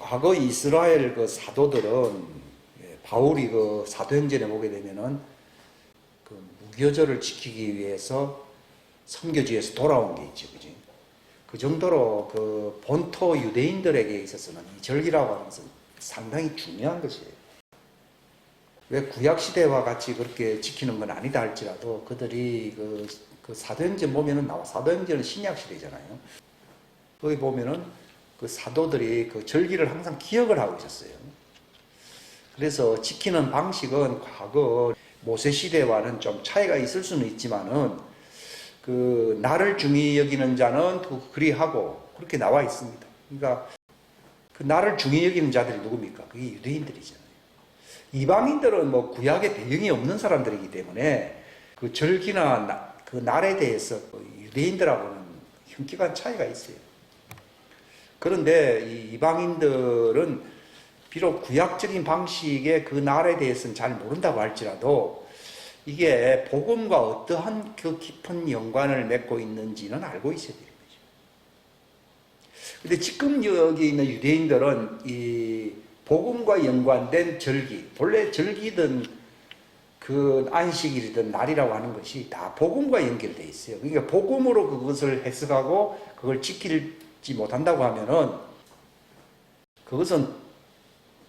과거 이스라엘 그 사도들은 바울이 그 사도행전에 보게 되면은 그 무교절을 지키기 위해서 선교지에서 돌아온 게 있죠, 그지? 그 정도로 그 본토 유대인들에게 있어서는 이 절기라고 하는 것은 상당히 중요한 것이에요. 왜 구약 시대와 같이 그렇게 지키는 건 아니다 할지라도 그들이 그 사도행전 보면은 나와. 사도행전은 신약 시대잖아요. 거기 보면은 그 사도들이 그 절기를 항상 기억을 하고 있었어요. 그래서 지키는 방식은 과거 모세 시대와는 좀 차이가 있을 수는 있지만은 그 나를 중히 여기는 자는 그리 하고 그렇게 나와 있습니다. 그러니까 그 나를 중히 여기는 자들이 누굽니까? 그게 유대인들이잖아요. 이방인들은 뭐 구약에 배경이 없는 사람들이기 때문에 그 절기나 그 날에 대해서 유대인들하고는 현격한 차이가 있어요. 그런데 이 이방인들은 비록 구약적인 방식의 그 날에 대해서는 잘 모른다고 할지라도 이게 복음과 어떠한 그 깊은 연관을 맺고 있는지는 알고 있어야 되는 거죠. 근데 지금 여기 있는 유대인들은 이 복음과 연관된 절기, 본래 절기든 그 안식일이든 날이라고 하는 것이 다 복음과 연결되어 있어요. 그러니까 복음으로 그것을 해석하고 그걸 지키지 못한다고 하면은 그것은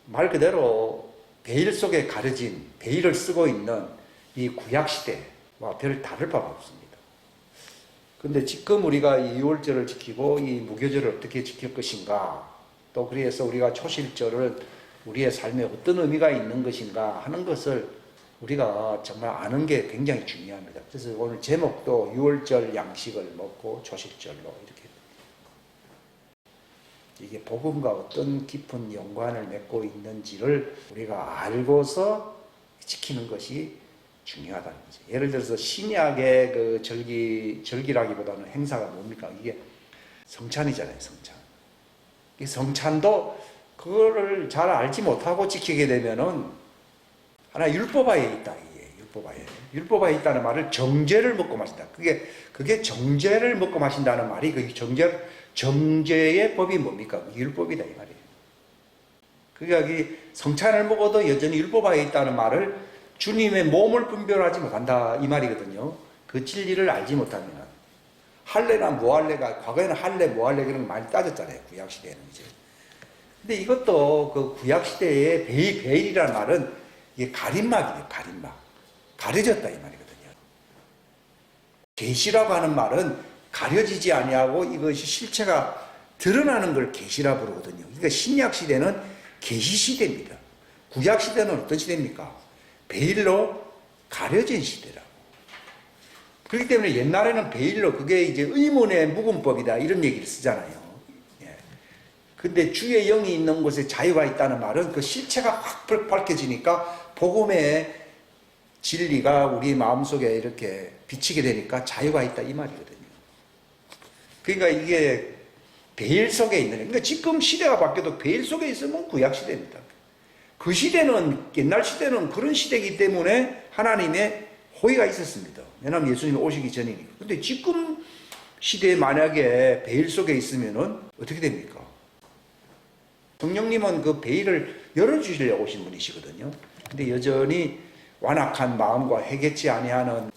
말 그대로 베일 속에 가려진 베일을 쓰고 있는 이 구약 시대와 별 다를 바가 없습니다. 그런데 지금 우리가 이 유월절을 지키고 이 무교절을 어떻게 지킬 것인가, 또 그래서 우리가 초실절을 우리의 삶에 어떤 의미가 있는 것인가 하는 것을 우리가 정말 아는 게 굉장히 중요합니다. 그래서 오늘 제목도 유월절 양식을 먹고 초실절로 이렇게 이게 복음과 어떤 깊은 연관을 맺고 있는지를 우리가 알고서 지키는 것이 중요하다는 거죠. 예를 들어서 신약의 그 절기라기보다는 행사가 뭡니까? 이게 성찬이잖아요, 성찬. 이 성찬도 그거를 잘 알지 못하고 지키게 되면은 하나 율법화에 있다. 이게 율법화에 있다는 말을 정죄를 먹고 마신다. 그게 정죄를 먹고 마신다는 말이 그 정죄의 법이 뭡니까? 율법이다 이 말이에요. 그러니까 이 성찬을 먹어도 여전히 율법화에 있다는 말을 주님의 몸을 분별하지 못한다 이 말이거든요. 그 진리를 알지 못하면 할례나 무할례가 과거에는 할례 무할례 그런 거 많이 따졌잖아요. 구약 시대에는 이제. 근데 이것도 그 구약 시대의 베일이라는 말은 이게 가림막이에요. 가려졌다 이 말이거든요. 계시라고 하는 말은 가려지지 아니하고 이것이 실체가 드러나는 걸 계시라 부르거든요. 그러니까 신약 시대는 계시 시대입니다. 구약 시대는 어떤 시대입니까? 베일로 가려진 시대라고. 그렇기 때문에 옛날에는 베일로 그게 이제 의문의 묵음법이다 이런 얘기를 쓰잖아요. 예. 근데 주의 영이 있는 곳에 자유가 있다는 말은 그 실체가 확 밝혀지니까 복음의 진리가 우리 마음속에 이렇게 비치게 되니까 자유가 있다 이 말이거든요. 그러니까 이게 베일 속에 있는, 그러니까 지금 시대가 바뀌어도 베일 속에 있으면 구약 시대입니다. 그 시대는, 옛날 시대는 그런 시대이기 때문에 하나님의 호의가 있었습니다. 왜냐하면 예수님이 오시기 전이니까. 근데 지금 시대에 만약에 베일 속에 있으면은 어떻게 됩니까? 성령님은 그 베일을 열어주시려고 오신 분이시거든요. 근데 여전히 완악한 마음과 회개치 아니하는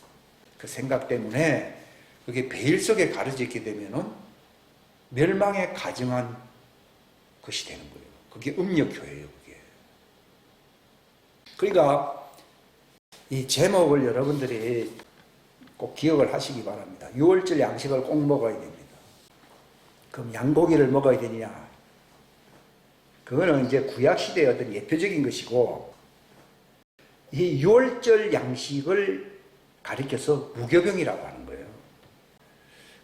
그 생각 때문에 그게 베일 속에 가려져 있게 되면은 멸망에 가증한 것이 되는 거예요. 그게 음력교회예요, 그게. 그러니까 이 제목을 여러분들이 꼭 기억을 하시기 바랍니다. 유월절 양식을 꼭 먹어야 됩니다. 그럼 양고기를 먹어야 되느냐? 그거는 이제 구약시대의 어떤 예표적인 것이고, 이 유월절 양식을 가리켜서 무교병이라고 하는 거예요.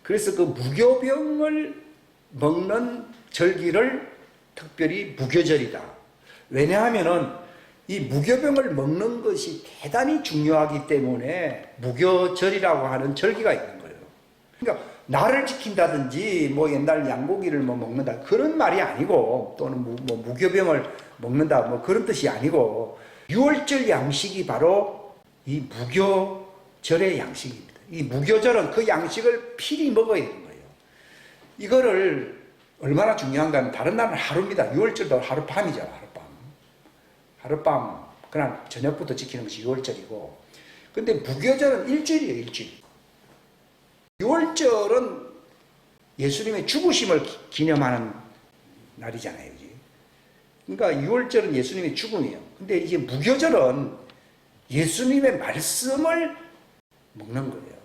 그래서 그 무교병을 먹는 절기를 특별히 무교절이다. 왜냐하면은 이 무교병을 먹는 것이 대단히 중요하기 때문에 무교절이라고 하는 절기가 있는 거예요. 그러니까 날을 지킨다든지 뭐 옛날 양고기를 뭐 먹는다 그런 말이 아니고, 또는 뭐 무교병을 먹는다 뭐 그런 뜻이 아니고, 유월절 양식이 바로 이 무교절의 양식입니다. 이 무교절은 그 양식을 필히 먹어야 되는 거예요. 이거를 얼마나 중요한가 하면 다른 날은 하루입니다. 6월절도 하룻밤이잖아. 하룻밤 그날 저녁부터 지키는 것이 6월절이고, 근데 무교절은 일주일이에요. 일주일. 6월절은 예수님의 죽으심을 기념하는 날이잖아요. 그러니까 6월절은 예수님의 죽음이에요. 근데 이제 무교절은 예수님의 말씀을 먹는 거예요.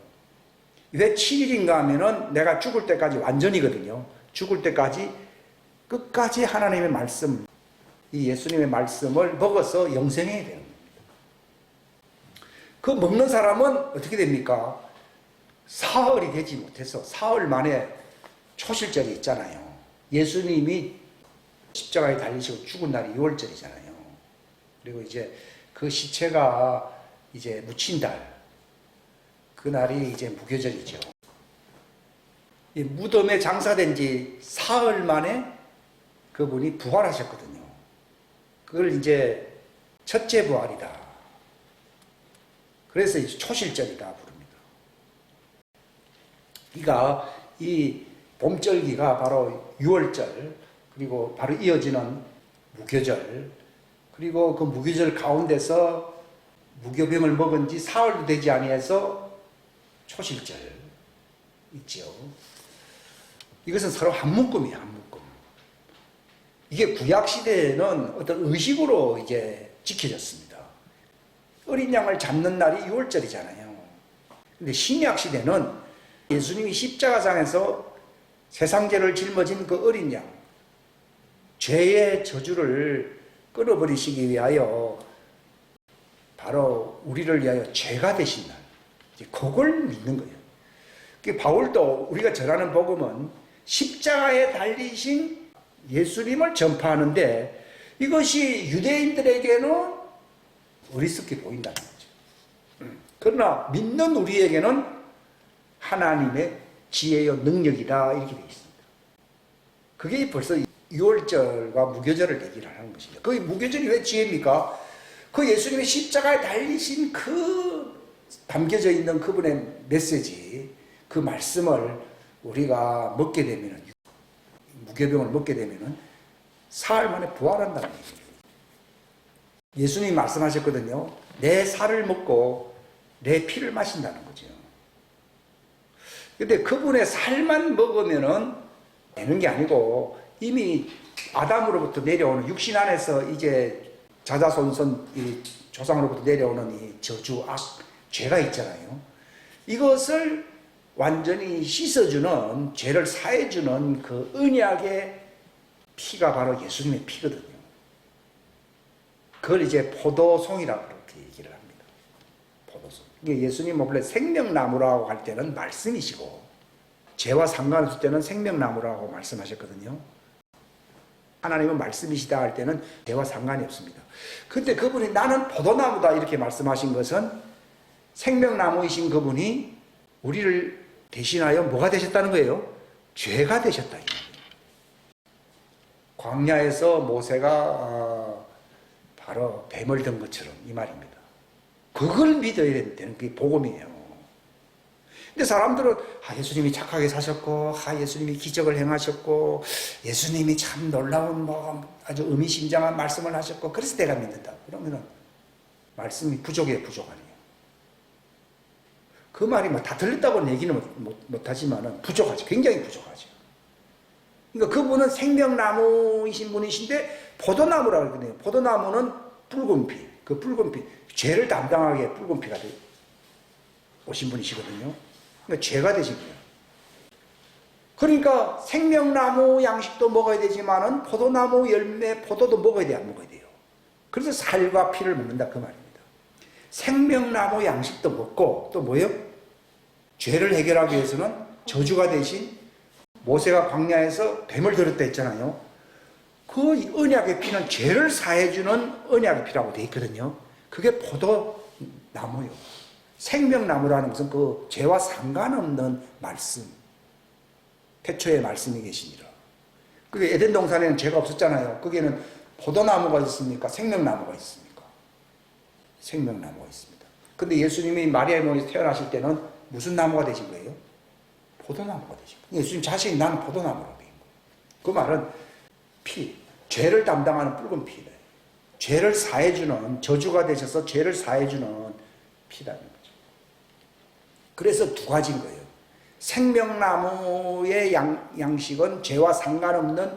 왜 7일인가 하면은 내가 죽을 때까지 완전이거든요. 죽을 때까지 끝까지 하나님의 말씀, 이 예수님의 말씀을 먹어서 영생해야 되는 겁니다. 그 먹는 사람은 어떻게 됩니까? 사흘이 되지 못해서 사흘 만에 초실절이 있잖아요. 예수님이 십자가에 달리시고 죽은 날이 6월절이잖아요. 그리고 이제 그 시체가 이제 묻힌 달, 그 날이 이제 무교절이죠. 이 무덤에 장사된 지 사흘 만에 그분이 부활하셨거든요. 그걸 이제 첫째 부활이다. 그래서 이제 초실절이다 부릅니다. 그러니까 이 봄절기가 바로 6월절, 그리고 바로 이어지는 무교절, 그리고 그 무교절 가운데서 무교병을 먹은 지 사흘도 되지 아니해서 초실절 있죠. 이것은 서로 한 묶음이에요, 한 묶음. 이게 구약시대에는 어떤 의식으로 이제 지켜졌습니다. 어린 양을 잡는 날이 6월절이잖아요. 근데 신약시대는 예수님이 십자가상에서 세상죄를 짊어진 그 어린 양, 죄의 저주를 끊어버리시기 위하여 바로 우리를 위하여 죄가 되신 날, 그걸 믿는 거예요. 바울도 우리가 전하는 복음은 십자가에 달리신 예수님을 전파하는데, 이것이 유대인들에게는 어리석게 보인다는 거죠. 그러나 믿는 우리에게는 하나님의 지혜요 능력이다, 이렇게 되어 있습니다. 그게 벌써 6월절과 무교절을 얘기를 하는 것입니다. 그 무교절이 왜 지혜입니까? 그 예수님의 십자가에 달리신 그 담겨져 있는 그분의 메시지, 그 말씀을 우리가 먹게 되면, 무교병을 먹게 되면 사흘 만에 부활한다는 얘기예요. 예수님이 말씀하셨거든요. 내 살을 먹고 내 피를 마신다는 거죠. 근데 그분의 살만 먹으면은 되는 게 아니고, 이미 아담으로부터 내려오는 육신 안에서 이제 자자손손 이 조상으로부터 내려오는 이 저주, 악, 죄가 있잖아요. 이것을 완전히 씻어주는, 죄를 사해주는 그 언약의 피가 바로 예수님의 피거든요. 그걸 이제 포도송이라고 그렇게 얘기를 합니다. 포도송. 예수님은 원래 생명나무라고 할 때는 말씀이시고, 죄와 상관없을 때는 생명나무라고 말씀하셨거든요. 하나님은 말씀이시다 할 때는 죄와 상관이 없습니다. 근데 그분이 나는 포도나무다 이렇게 말씀하신 것은 생명나무이신 그분이 우리를 대신하여 뭐가 되셨다는 거예요? 죄가 되셨다. 광야에서 모세가 바로 뱀을 든 것처럼 이 말입니다. 그걸 믿어야 되는 게 복음이에요. 근데 사람들은 예수님이 착하게 사셨고, 예수님이 기적을 행하셨고, 예수님이 참 놀라운 아주 의미심장한 말씀을 하셨고, 그래서 내가 믿는다. 그러면은 말씀이 부족해요, 부족하네요. 그 말이 다 들렸다고는 얘기는 못하지만은 부족하죠. 굉장히 부족하죠. 그러니까 그분은 생명나무이신 분이신데 포도나무라고 그러거든요. 포도나무는 붉은 피, 그 붉은 피, 죄를 담당하게 붉은 피가 오신 분이시거든요. 그러니까 죄가 되신 거예요. 그러니까 생명나무 양식도 먹어야 되지만은 포도나무 열매, 포도도 먹어야 돼요, 안 먹어야 돼요? 그래서 살과 피를 먹는다, 그 말입니다. 생명나무 양식도 먹고, 또 뭐예요? 죄를 해결하기 위해서는 저주가 되신 모세가 광야에서 뱀을 들었다 했잖아요. 그 언약의 피는 죄를 사해주는 언약의 피라고 되어 있거든요. 그게 포도나무요. 생명나무라는 것은 그 죄와 상관없는 말씀. 태초에 말씀이 계시니라. 그게 에덴 동산에는 죄가 없었잖아요. 거기에는 포도나무가 있습니까? 생명나무가 있습니까? 생명나무가 있습니다. 근데 예수님이 마리아의 몸에서 태어나실 때는 무슨 나무가 되신 거예요? 포도나무가 되신 거예요. 예수님 자신이 나는 포도나무라고 된 거예요. 그 말은 피, 죄를 담당하는 붉은 피래. 죄를 사해주는, 저주가 되셔서 죄를 사해주는 피라는 거죠. 그래서 두 가지인 거예요. 생명나무의 양식은 죄와 상관없는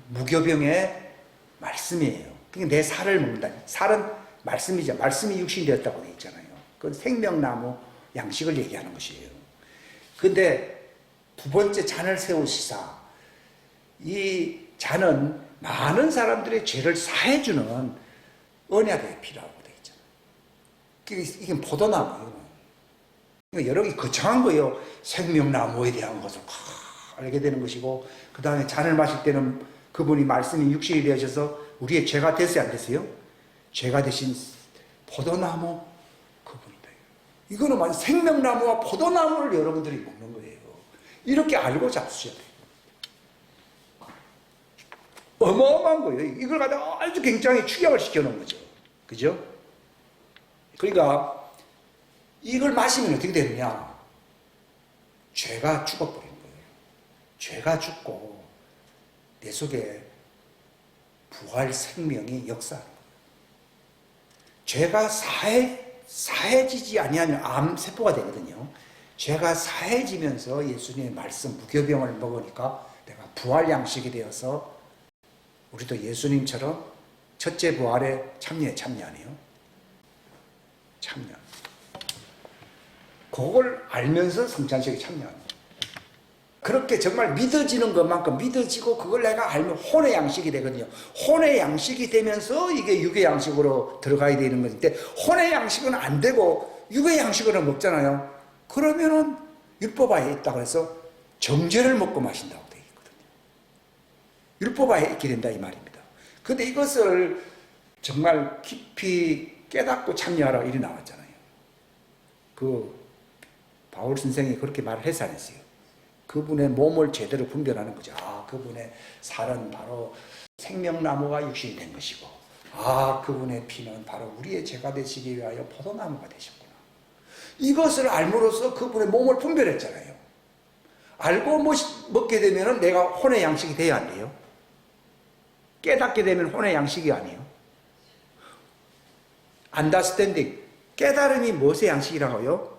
무교병의 말씀이에요. 그러니까 내 살을 먹는다. 살은 말씀이죠. 말씀이 육신이 되었다고 되어 있잖아요. 그건 생명나무 양식을 얘기하는 것이에요. 근데 두 번째 잔을 세우시사, 이 잔은 많은 사람들의 죄를 사해주는 언약의 피라고 되어 있잖아요. 이게 포도나무예요. 그러니까 여러 개 거창한 거예요. 생명나무에 대한 것을 알게 되는 것이고, 그 다음에 잔을 마실 때는 그분이 말씀이 육신이 되어져서 우리의 죄가 됐어요, 안 됐어요? 죄가 되신 포도나무 그분이다. 이거는 완전 생명나무와 포도나무를 여러분들이 먹는 거예요. 이렇게 알고 잡수셔야 돼요. 어마어마한 거예요. 이걸 갖다가 아주 굉장히 축약을 시켜놓은 거죠. 그죠? 그러니까 이걸 마시면 어떻게 되느냐? 죄가 죽어버리는 거예요. 죄가 죽고 내 속에 부활 생명이 역사하는 거예요. 죄가 사해지지 아니하면 암세포가 되거든요. 죄가 사해지면서 예수님의 말씀 무교병을 먹으니까 내가 부활 양식이 되어서 우리도 예수님처럼 첫째 부활에 참여하네요. 참여. 그걸 알면서 성찬식에 참여합니다. 그렇게 정말 믿어지는 것만큼 믿어지고 그걸 내가 알면 혼의 양식이 되거든요. 혼의 양식이 되면서 이게 육의 양식으로 들어가야 되는 건데, 혼의 양식은 안 되고 육의 양식으로 먹잖아요. 그러면은 율법화에 있다고 해서 정죄를 먹고 마신다고 되어 있거든요. 율법화에 있게 된다 이 말입니다. 그런데 이것을 정말 깊이 깨닫고 참여하라 이리 나왔잖아요. 그 바울 선생이 그렇게 말을 해서 안 했어요. 그분의 몸을 제대로 분별하는 거죠. 아, 그분의 살은 바로 생명나무가 육신이 된 것이고, 아, 그분의 피는 바로 우리의 죄가 되시기 위하여 포도나무가 되셨구나. 이것을 알므로써 그분의 몸을 분별했잖아요. 알고 먹게 되면 내가 혼의 양식이 돼야 안 돼요? 깨닫게 되면 혼의 양식이 아니에요. understanding, 깨달음이 무엇의 양식이라고요?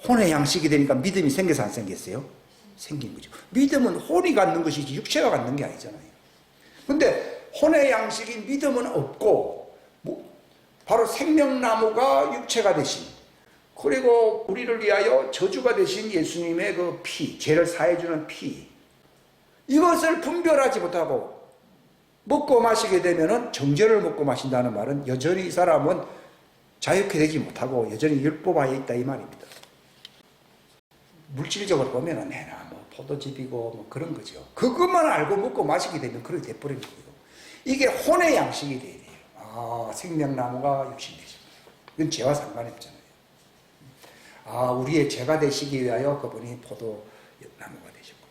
혼의 양식이 되니까 믿음이 생겨서 안 생겼어요? 생긴 거죠. 믿음은 혼이 갖는 것이지 육체가 갖는 게 아니잖아요. 근데 혼의 양식인 믿음은 없고, 바로 생명나무가 육체가 되신, 그리고 우리를 위하여 저주가 되신 예수님의 그 피, 죄를 사해주는 피, 이것을 분별하지 못하고 먹고 마시게 되면은 정죄를 먹고 마신다는 말은 여전히 이 사람은 자유케 되지 못하고 여전히 율법하에 있다 이 말입니다. 물질적으로 보면은 내나 뭐 포도즙이고 뭐 그런 거죠. 그것만 알고 먹고 마시게 되면 그렇게 돼버리는 거예요. 이게 혼의 양식이 돼야 돼요. 아, 생명나무가 육신이 되시구나. 이건 죄와 상관이 없잖아요. 아, 우리의 죄가 되시기 위하여 그분이 포도나무가 되셨구나.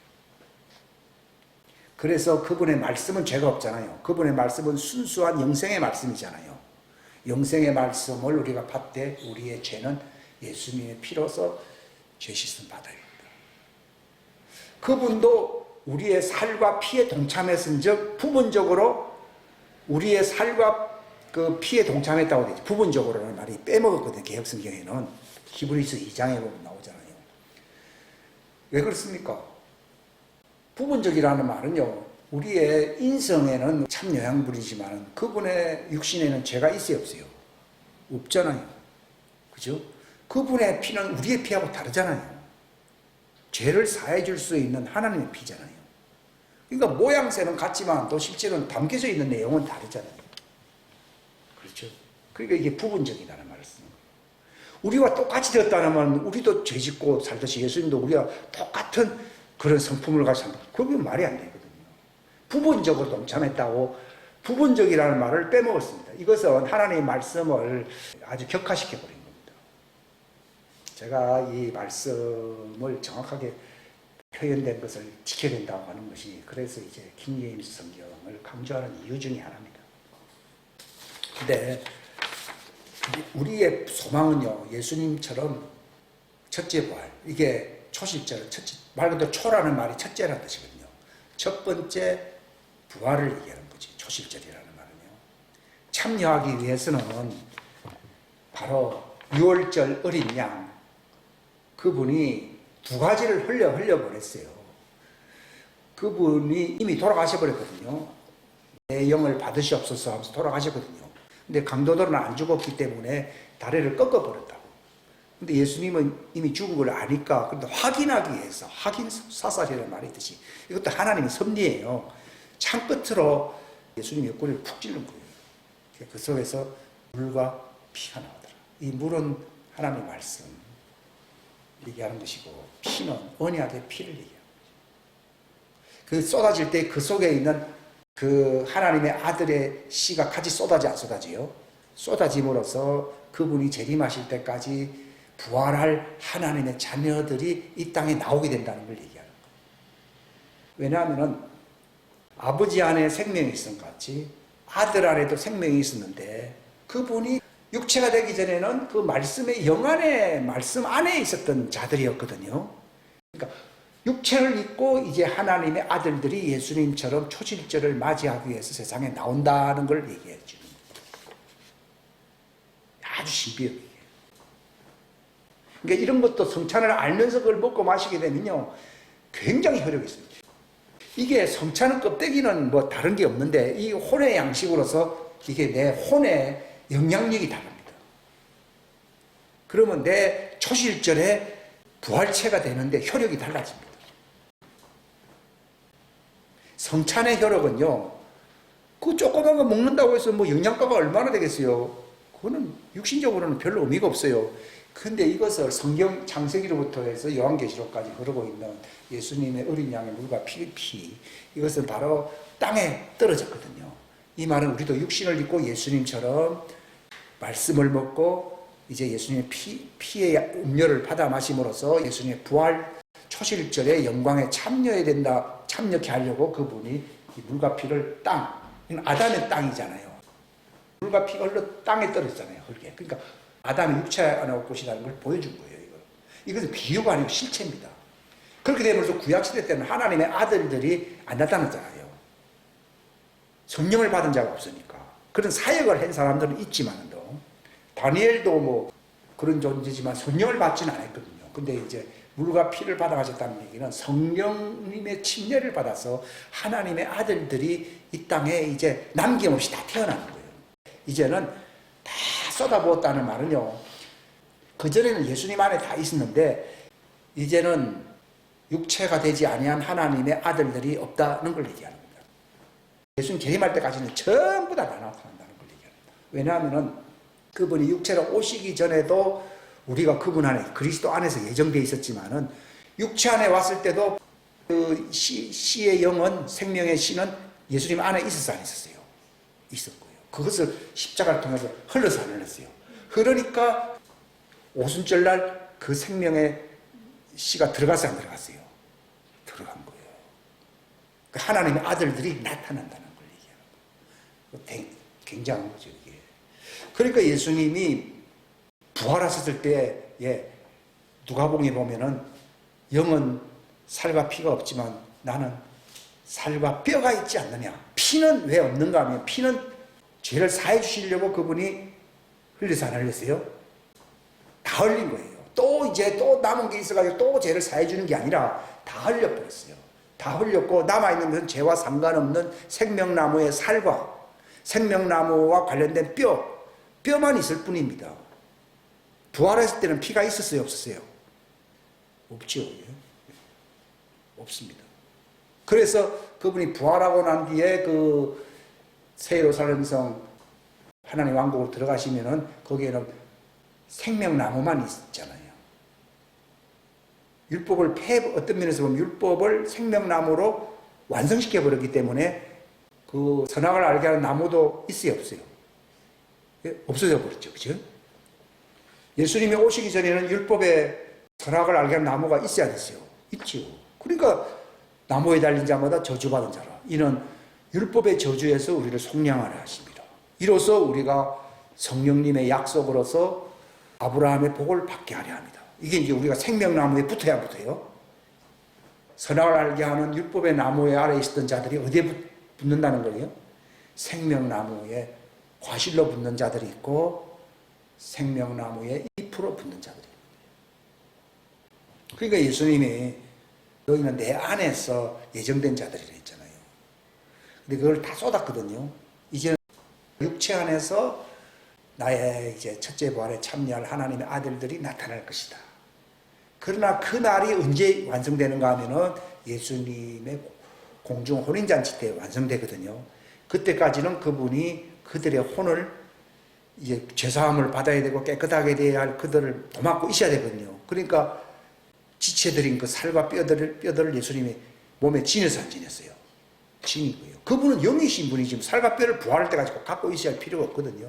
그래서 그분의 말씀은 죄가 없잖아요. 그분의 말씀은 순수한 영생의 말씀이잖아요. 영생의 말씀을 우리가 받되 우리의 죄는 예수님의 피로서 죄 씻음 받아야 합니다. 그분도 우리의 살과 피에 동참했은즉 부분적으로 우리의 살과 그 피에 동참했다고 되죠. 부분적으로라는 말이 빼먹었거든요. 개혁성경에는 히브리서 2장에 보면 나오잖아요. 왜 그렇습니까? 부분적이라는 말은요, 우리의 인성에는 참 영향분이지만 그분의 육신에는 죄가 있어요, 없어요? 없잖아요. 그죠? 그분의 피는 우리의 피하고 다르잖아요. 죄를 사해 줄 수 있는 하나님의 피잖아요. 그러니까 모양새는 같지만 또 실제로는 담겨져 있는 내용은 다르잖아요. 그렇죠? 그러니까 이게 부분적이라는 말을 쓰는 거예요. 우리와 똑같이 되었다는 말은 우리도 죄 짓고 살듯이 예수님도 우리와 똑같은 그런 성품을 가지고 삽니다. 그건 말이 안 되거든요. 부분적으로 동참했다고 부분적이라는 말을 빼먹었습니다. 이것은 하나님의 말씀을 아주 격화시켜버린 겁니다. 제가 이 말씀을 정확하게 표현된 것을 지켜야 된다고 하는 것이 그래서 이제 킹제임스 성경을 강조하는 이유 중에 하나입니다. 근데 우리의 소망은요, 예수님처럼 첫째 부활, 이게 초실절, 첫째, 말 그대로 초라는 말이 첫째라는 뜻이거든요. 첫 번째 부활을 얘기하는 거지. 초실절이라는 말은요. 참여하기 위해서는 바로 6월절 어린 양, 그분이 두 가지를 흘려버렸어요. 그분이 이미 돌아가셔버렸거든요. 내 영을 받으시옵소서 하면서 돌아가셨거든요. 근데 강도들은 안 죽었기 때문에 다리를 꺾어버렸다고. 근데 예수님은 이미 죽은 걸 아니까, 그런데 확인하기 위해서, 확인 사살이라는 말이 있듯이, 이것도 하나님의 섭리예요. 창끝으로 예수님 옆구리를 푹 찔른 거예요. 그 속에서 물과 피가 나오더라. 이 물은 하나님의 말씀 얘기하는 것이고, 피는 언약의 피를 얘기하는 거죠. 그 쏟아질 때 그 속에 있는 그 하나님의 아들의 씨가 같이 쏟아지 안 쏟아지요? 쏟아짐으로써 그분이 재림하실 때까지 부활할 하나님의 자녀들이 이 땅에 나오게 된다는 걸 얘기하는 거예요. 왜냐하면 아버지 안에 생명이 있은 같이 아들 안에도 생명이 있었는데, 그분이 육체가 되기 전에는 그 말씀의 영 안에, 말씀 안에 있었던 자들이었거든요. 그러니까 육체를 입고 이제 하나님의 아들들이 예수님처럼 초실절을 맞이하기 위해서 세상에 나온다는 걸 얘기해 주는 거예요. 아주 신비해요. 그러니까 이런 것도 성찬을 알면서 그걸 먹고 마시게 되면요, 굉장히 효력이 있습니다. 이게 성찬의 껍데기는 뭐 다른 게 없는데, 이 혼의 양식으로서 이게 내 혼의 영향력이 다릅니다. 그러면 내 초실절에 부활체가 되는데 효력이 달라집니다. 성찬의 효력은요, 그 조그만 거 먹는다고 해서 뭐 영양가가 얼마나 되겠어요? 그거는 육신적으로는 별로 의미가 없어요. 근데 이것을 성경 창세기로부터 해서 요한계시록까지 흐르고 있는 예수님의 어린 양의 물과 피, 이것은 바로 땅에 떨어졌거든요. 이 말은 우리도 육신을 입고 예수님처럼 말씀을 먹고 이제 예수님의 피의 음료를 받아 마심으로써 예수님의 부활 초실절의 영광에 참여케 하려고 그분이 이 물과 피를 아담의 땅이잖아요. 물과 피가 흘러 땅에 떨어졌잖아요. 흙에. 그러니까 아담의 육체 안에 올 것이라는 걸 보여준 거예요. 이것은 비유가 아니고 실체입니다. 그렇게 되면서 구약시대 때는 하나님의 아들들이 안 나타났잖아요. 성령을 받은 자가 없으니까. 그런 사역을 한 사람들은 있지만도, 다니엘도 뭐 그런 존재지만 성령을 받지는 않았거든요. 근데 이제 물과 피를 받아가셨다는 얘기는 성령님의 침례를 받아서 하나님의 아들들이 이 땅에 이제 남김없이 다 태어나는 거예요. 이제는 다 쏟아부었다는 말은요, 그전에는 예수님 안에 다 있었는데 이제는 육체가 되지 아니한 하나님의 아들들이 없다는 걸 얘기하는 겁니다. 예수님 재림할 때까지는 전부 다 나타난다는 걸 얘기합니다. 왜냐하면 그분이 육체로 오시기 전에도 우리가 그분 안에, 그리스도 안에서 예정되어 있었지만은, 육체 안에 왔을 때도 그 씨의 영은, 생명의 씨는 예수님 안에 있었어, 안 있었어요? 있었고요. 그것을 십자가를 통해서 흘러서 안 흘렀어요. 그러니까 오순절날 그 생명의 씨가 들어갔어요, 안 들어갔어요? 들어간 거예요. 하나님의 아들들이 나타난다는 걸 얘기하는 거예요. 굉장한 거죠, 이게. 그러니까 예수님이 부활하셨을 때, 누가복음에 보면은 영은 살과 피가 없지만 나는 살과 뼈가 있지 않느냐. 피는 왜 없는가 하면, 피는 죄를 사해 주시려고 그분이 흘려서 안 흘렸어요? 다 흘린 거예요. 또 남은 게 있어가지고 또 죄를 사해 주는 게 아니라 다 흘려버렸어요. 다 흘렸고 남아있는 것은 죄와 상관없는 생명나무의 살과 생명나무와 관련된 뼈만 있을 뿐입니다. 부활했을 때는 피가 있었어요, 없었어요? 없죠. 없습니다. 그래서 그분이 부활하고 난 뒤에 그 새 예루살렘성 하나님 왕국으로 들어가시면은 거기에는 생명나무만 있잖아요. 율법을 어떤 면에서 보면 율법을 생명나무로 완성시켜 버렸기 때문에 그 선악을 알게 하는 나무도 있어요, 없어요? 없어져 버렸죠, 그죠? 예수님이 오시기 전에는 율법에 선악을 알게 하는 나무가 있어야 됐어요. 있지요. 그러니까 나무에 달린 자마다 저주받은 자라. 이는 율법의 저주에서 우리를 속량하려 하십니다. 이로써 우리가 성령님의 약속으로서 아브라함의 복을 받게 하려 합니다. 이게 이제 우리가 생명나무에 붙어야 붙어요. 선악을 알게 하는 율법의 나무에 아래에 있었던 자들이 어디에 붙는다는 거예요? 생명나무에 과실로 붙는 자들이 있고 생명나무에 잎으로 붙는 자들이 있고. 그러니까 예수님이 너희는 내 안에서 예정된 자들이라 했잖아요. 근데 그걸 다 쏟았거든요. 이제는 육체 안에서 나의 이제 첫째 부활에 참여할 하나님의 아들들이 나타날 것이다. 그러나 그 날이 언제 완성되는가 하면은 예수님의 공중 혼인잔치 때 완성되거든요. 그때까지는 그분이 그들의 혼을 이제 죄사함을 받아야 되고 깨끗하게 돼야 할 그들을 도맡고 있어야 되거든요. 그러니까 지체드린 그 살과 뼈들을 예수님이 몸에 지내서 안 지냈어요. 지니고요. 그분은 영이신 분이 지금 살과 뼈를 부활할 때까지 갖고 있어야 할 필요가 없거든요.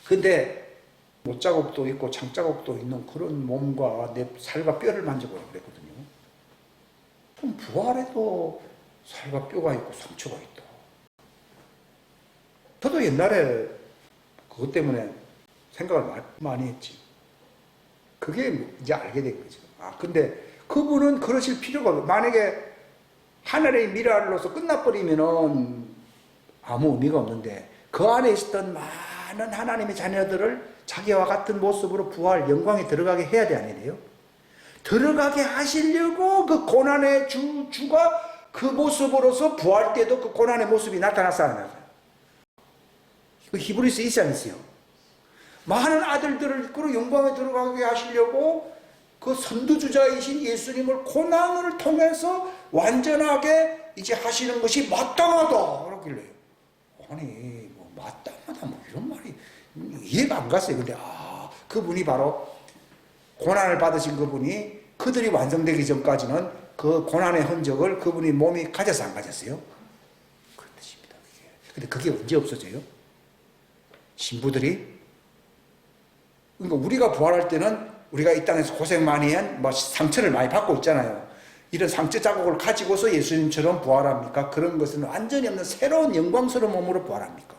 근데 못자국도 있고 창자국도 있는 그런 몸과 내 살과 뼈를 만져보라고 그랬거든요. 그럼 부활에도 살과 뼈가 있고 상처가 있다. 저도 옛날에 그것 때문에 생각을 많이 했지. 그게 이제 알게 된 거죠. 근데 그분은 그러실 필요가 없어요. 만약에 하늘의 미랄로서 끝나버리면은 아무 의미가 없는데 그 안에 있었던 많은 하나님의 자녀들을 자기와 같은 모습으로 부활, 영광에 들어가게 해야 돼, 아니에요? 들어가게 하시려고 그 고난의 주가 그 모습으로서 부활 때도 그 고난의 모습이 나타났어, 안 나타났어요? 그 히브리서에 있지 않았어요? 많은 아들들을 이끌어 영광에 들어가게 하시려고 그 선두주자이신 예수님을 고난을 통해서 완전하게 이제 하시는 것이 마땅하다 그러길래, 아니 뭐 마땅하다 뭐 이런 말이 이해가 안 갔어요. 근데 그분이 바로 고난을 받으신 그분이 그들이 완성되기 전까지는 그 고난의 흔적을 그분이 몸이 가져서 안 가졌어요? 그런 뜻입니다. 근데 그게 언제 없어져요? 신부들이, 그러니까 우리가 부활할 때는 우리가 이 땅에서 고생 많이 한 뭐 상처를 많이 받고 있잖아요. 이런 상처 자국을 가지고서 예수님처럼 부활합니까? 그런 것은 완전히 없는 새로운 영광스러운 몸으로 부활합니까?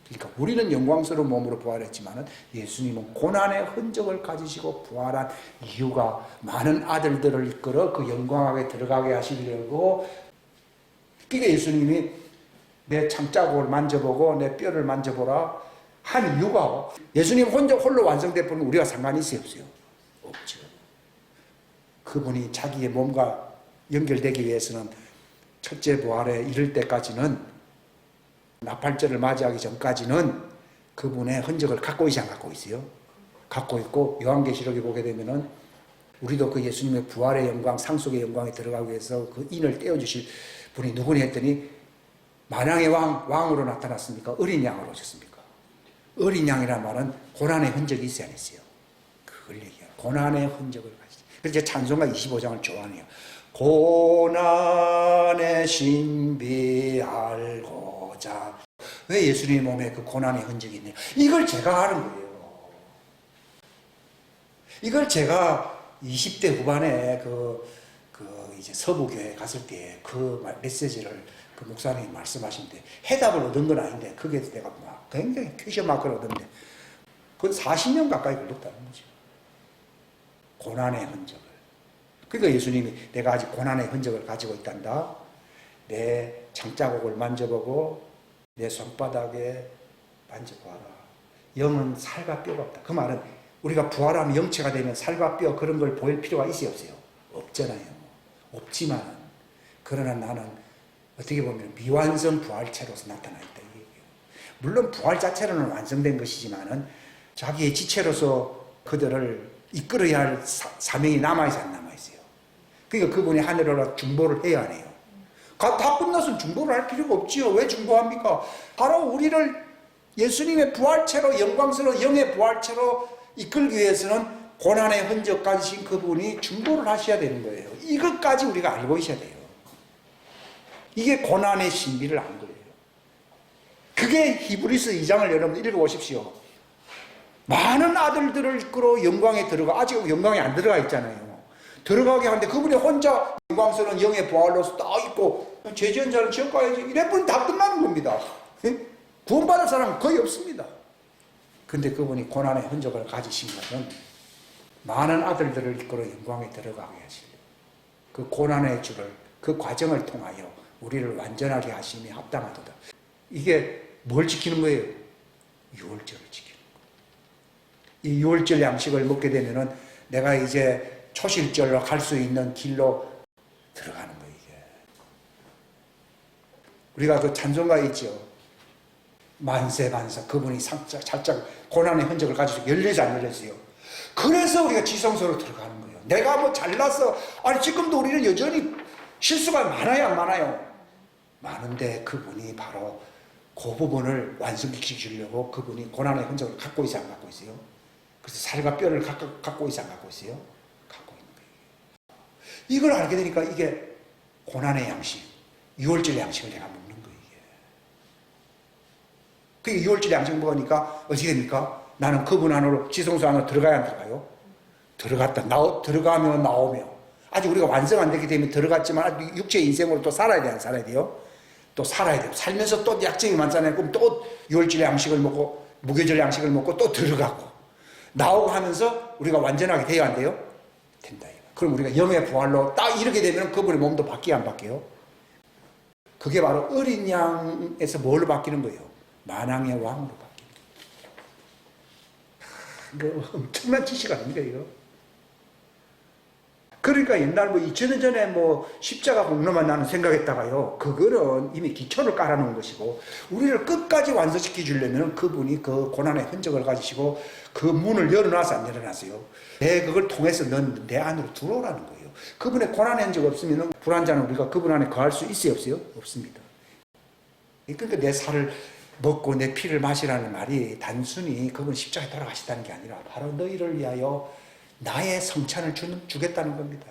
그러니까 우리는 영광스러운 몸으로 부활했지만 예수님은 고난의 흔적을 가지시고 부활한 이유가 많은 아들들을 이끌어 그 영광하게 들어가게 하시려고. 그러니까 예수님이 내 창자국을 만져보고 내 뼈를 만져보라 한 이유가, 예수님 혼자 홀로 완성될 분은 우리가 상관이 있어요, 없어요? 없죠. 그분이 자기의 몸과 연결되기 위해서는 첫째 부활에 이를 때까지는, 나팔절을 맞이하기 전까지는 그분의 흔적을 갖고 있지 안 갖고 있어요? 갖고 있고, 요한계시록에 보게 되면은 우리도 그 예수님의 부활의 영광, 상속의 영광에 들어가기 위해서 그 인을 떼어주실 분이 누구니 했더니 만왕의 왕으로 나타났습니까? 어린 양으로 오셨습니까? 어린 양이란 말은 고난의 흔적이 있어야 했어요. 그걸 얘기해요. 고난의 흔적을 가지죠. 그래서 찬송가 25장을 좋아하네요. 고난의 신비 알고자. 왜 예수님의 몸에 그 고난의 흔적이 있냐? 이걸 제가 아는 거예요. 이걸 제가 20대 후반에 이제 서부교회 갔을 때 그 메시지를 그 목사님이 말씀하시는데 해답을 얻은 건 아닌데 그게 내가 막 굉장히 퀴즈 마크를 얻었는데 그건 40년 가까이 걸렸다는 거죠. 고난의 흔적을. 그러니까 예수님이 내가 아직 고난의 흔적을 가지고 있단다. 내 장자국을 만져보고 내 손바닥에 만져봐라. 영은 살과 뼈가 없다. 그 말은 우리가 부활하면 영체가 되면 살과 뼈 그런 걸 보일 필요가 있어요, 없어요? 없잖아요. 없지만 그러나 나는 어떻게 보면 미완성 부활체로서 나타나 있다. 이 얘기예요. 물론 부활 자체로는 완성된 것이지만은 자기의 지체로서 그들을 이끌어야 할 사명이 남아있어 안 남아있어요. 그러니까 그분이 하늘로 중보를 해야 하네요. 다 끝났으면 중보를 할 필요가 없지요. 왜 중보합니까? 바로 우리를 예수님의 부활체로, 영광스러운 영의 부활체로 이끌기 위해서는 고난의 흔적 가지신 그분이 중보를 하셔야 되는 거예요. 이것까지 우리가 알고 있어야 돼요. 이게 고난의 신비를 안 거예요. 그게 히브리서 2장을 여러분 읽어보십시오. 많은 아들들을 이끌어 영광에 들어가, 아직 영광에 안 들어가 있잖아요. 들어가게 하는데 그분이 혼자 영광스러운 영의 부활로서 딱 있고 죄지은 자는 지옥 가야지 이래버리면 다 끝나는 겁니다. 구원받을 사람은 거의 없습니다. 근데 그분이 고난의 흔적을 가지신 것은 많은 아들들을 이끌어 영광에 들어가게 하시려고. 그 고난의 줄을, 그 과정을 통하여 우리를 완전하게 하심이 합당하도다. 이게 뭘 지키는 거예요? 유월절을 지키는 거예요. 이 유월절 양식을 먹게 되면은 내가 이제 초실절로 갈 수 있는 길로 들어가는 거예요, 이게. 우리가 그 찬송가 있죠. 만세반사, 그분이 살짝 고난의 흔적을 가지고 열려지 안 열렸어요. 그래서 우리가 지성소로 들어가는 거예요. 내가 뭐 잘났어. 아니, 지금도 우리는 여전히 실수가 많아요, 안 많아요? 많은데 그분이 바로 그 부분을 완성시키려고 그분이 고난의 흔적을 갖고 있어, 안 갖고 있어요? 그래서 살과 뼈를 갖고 있어, 안 갖고 있어요? 갖고 있는 거예요. 이걸 알게 되니까 이게 고난의 양식, 유월절 양식을 내가 먹는 거예요, 이게. 그 유월절 양식 먹으니까 어떻게 됩니까? 나는 그분 안으로, 지성소 안으로 들어가야 안 들어가요? 들어갔다. 들어가며 나오며. 아직 우리가 완성 안 되기 때문에 들어갔지만 육체 인생으로 또 살아야 돼, 안 살아야 돼요? 또 살아야 돼요. 살면서 또 약점이 많잖아요. 그럼 또 유월절 양식을 먹고, 무교절 양식을 먹고 또 들어가고, 나오고 하면서 우리가 완전하게 돼야 안 돼요? 된다. 그럼 우리가 영의 부활로 딱 이렇게 되면 그분의 몸도 바뀌어, 안 바뀌어요? 그게 바로 어린 양에서 뭘로 바뀌는 거예요? 만왕의 왕으로 바뀌는 거예요. 이거 엄청난 지식 아닙니까, 이거? 그러니까 옛날 2000년 전에 십자가 공로만 나는 생각했다가요. 그거는 이미 기초를 깔아놓은 것이고, 우리를 끝까지 완성시켜 주려면 그분이 그 고난의 흔적을 가지시고 그 문을 열어놔서 안 열어놨어요. 그걸 통해서 넌 내 안으로 들어오라는 거예요. 그분의 고난의 흔적 없으면 불안자는 우리가 그분 안에 거할 수 있어요, 없어요? 없습니다. 그러니까 내 살을 먹고 내 피를 마시라는 말이 단순히 그분 십자가에 돌아가셨다는 게 아니라 바로 너희를 위하여 나의 성찬을 주겠다는 겁니다.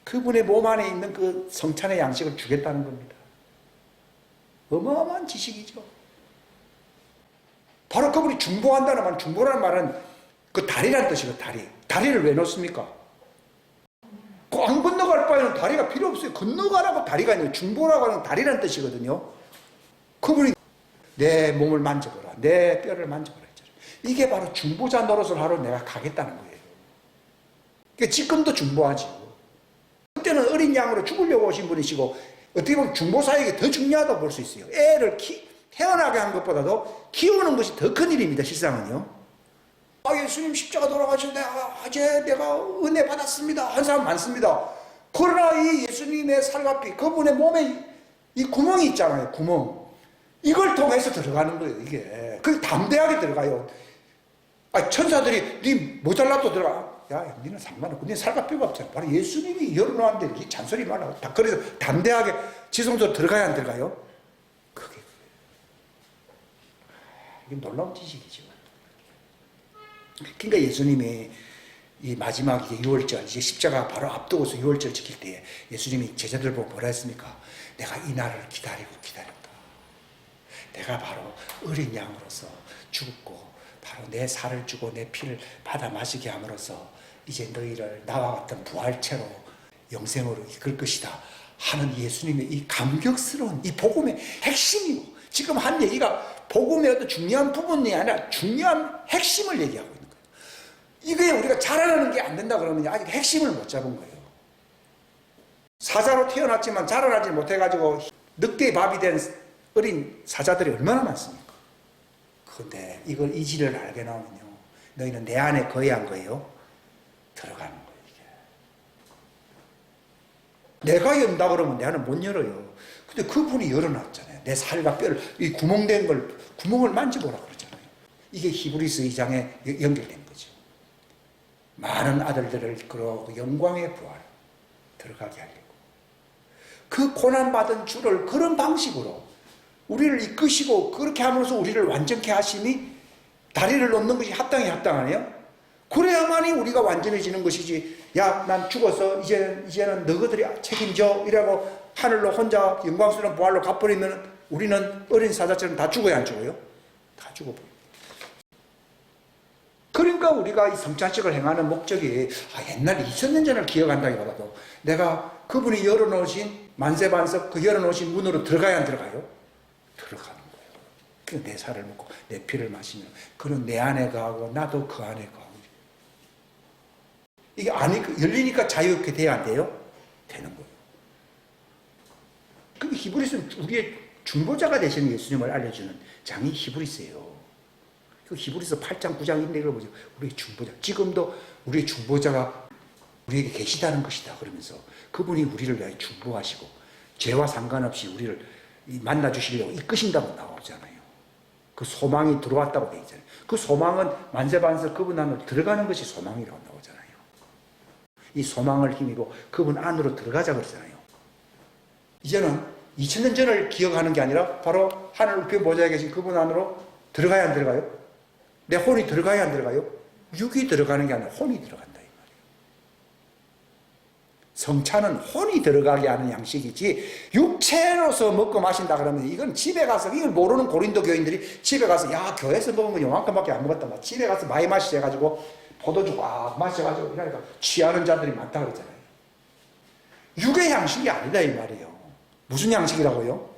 그분의 몸 안에 있는 그 성찬의 양식을 주겠다는 겁니다. 어마어마한 지식이죠. 바로 그분이 중보한다는 말, 중보라는 말은 그 다리라는 뜻이거든요, 다리. 다리를 왜 넣습니까? 안 건너갈 바에는 다리가 필요 없어요. 건너가라고 다리가 아니에요. 중보라고 하는 다리라는 뜻이거든요. 그분이 내 몸을 만져보라, 내 뼈를 만져보라. 이게 바로 중보자 노릇을 하러 내가 가겠다는 거예요. 그러니까 지금도 중보하죠. 그때는 어린 양으로 죽으려고 오신 분이시고, 어떻게 보면 중보사에게 더 중요하다고 볼 수 있어요. 애를 태어나게 한 것보다도 키우는 것이 더 큰 일입니다, 실상은요. 예수님 십자가 돌아가셨는데, 이제 내가 은혜 받았습니다. 한 사람 많습니다. 그러나 이 예수님의 살과 피, 그분의 몸에 이 구멍이 있잖아요, 구멍. 이걸 통해서 들어가는 거예요, 이게. 그 담대하게 들어가요. 천사들이 네 모자라도 들어가. 야, 니는 상관없고 니 살과 뼈가 없잖아. 바로 예수님이 열어놓았는데 이 잔소리 말라고. 그래서 담대하게 지성소로 들어가야 안 들어가요? 그게 이게 놀라운 지식이죠. 그러니까 예수님이 이 마지막 이제 유월절, 이제 십자가 바로 앞두고서 유월절 지킬 때 예수님이 제자들 보고 뭐라 했습니까? 내가 이 날을 기다리고 기다렸다. 내가 바로 어린 양으로서 죽고 바로 내 살을 주고 내 피를 받아 마시게 함으로써 이제 너희를 나와 같은 부활체로 영생으로 이끌 것이다 하는 예수님의 이 감격스러운 이 복음의 핵심이고, 지금 한 얘기가 복음의 어떤 중요한 부분이 아니라 중요한 핵심을 얘기하고 있는 거예요. 이게 우리가 자라나는 게 안 된다 그러면 아직 핵심을 못 잡은 거예요. 사자로 태어났지만 자라나지 못해가지고 늑대의 밥이 된 어린 사자들이 얼마나 많습니까? 그런데 이걸 이지를 알게 나오면요, 너희는 내 안에 거해한 거예요. 들어가는 거예요, 이게. 내가 연다 그러면 내 안은 못 열어요. 근데 그분이 열어놨잖아요. 내 살과 뼈를, 이 구멍된 걸, 구멍을 만져보라 그러잖아요. 이게 히브리서 2장에 연결된 거죠. 많은 아들들을 이끌어 영광의 부활 들어가게 하려고. 그 고난받은 주를 그런 방식으로 우리를 이끄시고 그렇게 함으로써 우리를 완전케 하심이 다리를 놓는 것이 합당하네요. 그래야만이 우리가 완전해지는 것이지. 야, 난 죽어서 이제는 너희들이 책임져 이라고 하늘로 혼자 영광스러운 부활로 가버리면 우리는 어린 사자처럼 다 죽어야 안 죽어요? 다 죽어버려요. 그러니까 우리가 이 성찬식을 행하는 목적이 옛날 2000년 전을 기억한다기보다도 내가 그분이 열어놓으신 만세반석, 그 열어놓으신 문으로 들어가야 안 들어가요? 들어가는 거예요. 그 내 살을 먹고 내 피를 마시면 그는 내 안에 거하고 나도 그 안에 거하고. 이게 아니, 열리니까 자유롭게 돼야 안 돼요? 되는 거예요. 그 히브리스는 우리의 중보자가 되시는 예수님을 알려주는 장이 히브리스예요. 그 히브리서 8장 9장인데 이걸 보죠. 우리의 중보자. 지금도 우리의 중보자가 우리에게 계시다는 것이다. 그러면서 그분이 우리를 위하여 중보하시고 죄와 상관없이 우리를 만나 주시려고 이끄신다고 나오잖아요. 그 소망이 들어왔다고 되어 있잖아요. 그 소망은 만세반세 그분 안으로 들어가는 것이 소망이라고 나오잖아요. 이 소망을 힘입어 그분 안으로 들어가자 그러잖아요. 이제는 2000년 전을 기억하는 게 아니라 바로 하늘 우편 보좌에 계신 그분 안으로 들어가야 안 들어가요? 내 혼이 들어가야 안 들어가요? 육이 들어가는 게 아니라 혼이 들어간다 이 말이에요. 성찬은 혼이 들어가게 하는 양식이지 육체로서 먹고 마신다 그러면 이건 집에 가서 이걸 모르는 고린도 교인들이 집에 가서 야 교회에서 먹은 거 요만큼밖에 안 먹었단 말이야. 집에 가서 많이 마시셔가지고 포도주 꽉 마셔가지고 이러니까 취하는 자들이 많다 그랬잖아요. 육의 양식이 아니다 이 말이에요. 무슨 양식이라고요?